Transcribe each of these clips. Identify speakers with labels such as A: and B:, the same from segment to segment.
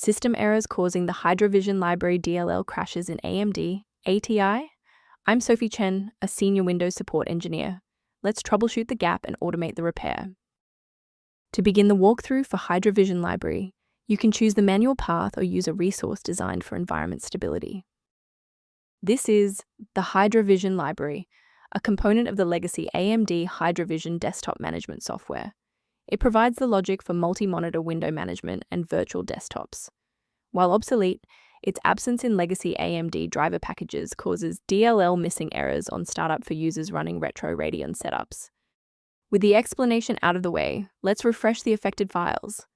A: System errors causing the HydraVision Library DLL crashes in AMD, ATI? I'm Sophie Chen, a senior Windows support engineer. Let's troubleshoot the gap and automate the repair. To begin the walkthrough for HydraVision Library, you can choose the manual path or use a resource designed for environment stability. This is the HydraVision Library, a component of the legacy AMD HydraVision desktop management software. It provides the logic for multi-monitor window management and virtual desktops. While obsolete, its absence in legacy AMD driver packages causes DLL missing errors on StartUp for users running retro Radeon setups. With the explanation out of the way, let's refresh the affected files.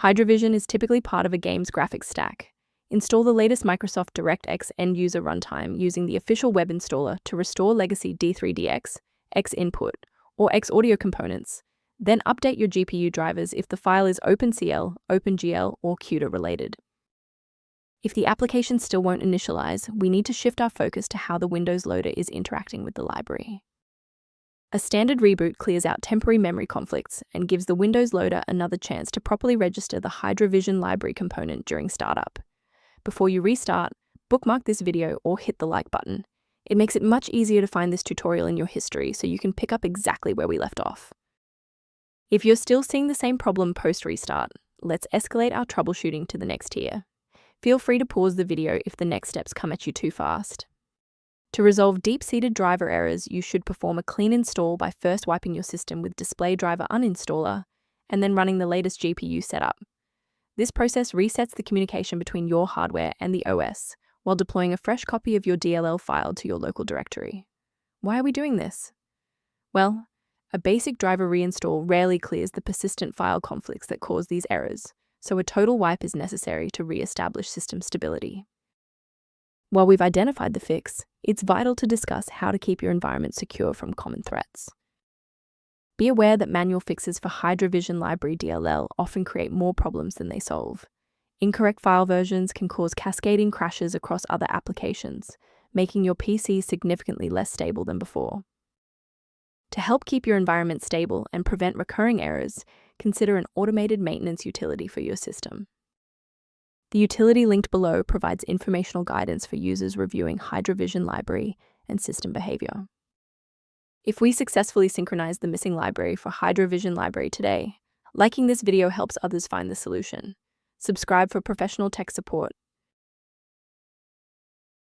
A: HydraVision is typically part of a game's graphics stack. Install the latest Microsoft DirectX end-user runtime using the official web installer to restore legacy D3DX, X-Input, or X-Audio components. Then update your GPU drivers if the file is OpenCL, OpenGL, or CUDA related. If the application still won't initialize, we need to shift our focus to how the Windows loader is interacting with the library. A standard reboot clears out temporary memory conflicts and gives the Windows loader another chance to properly register the HydraVision library component during startup. Before you restart, bookmark this video or hit the like button. It makes it much easier to find this tutorial in your history so you can pick up exactly where we left off. If you're still seeing the same problem post-restart, let's escalate our troubleshooting to the next tier. Feel free to pause the video if the next steps come at you too fast. To resolve deep-seated driver errors, you should perform a clean install by first wiping your system with Display Driver Uninstaller and then running the latest GPU setup. This process resets the communication between your hardware and the OS, while deploying a fresh copy of your DLL file to your local directory. Why are we doing this? Well, a basic driver reinstall rarely clears the persistent file conflicts that cause these errors, so a total wipe is necessary to re-establish system stability. While we've identified the fix, it's vital to discuss how to keep your environment secure from common threats. Be aware that manual fixes for HydraVision Library DLL often create more problems than they solve. Incorrect file versions can cause cascading crashes across other applications, making your PC significantly less stable than before. To help keep your environment stable and prevent recurring errors, consider an automated maintenance utility for your system. The utility linked below provides informational guidance for users reviewing HydraVision Library and system behavior. If we successfully synchronize the missing library for HydraVision Library today, liking this video helps others find the solution. Subscribe for professional tech support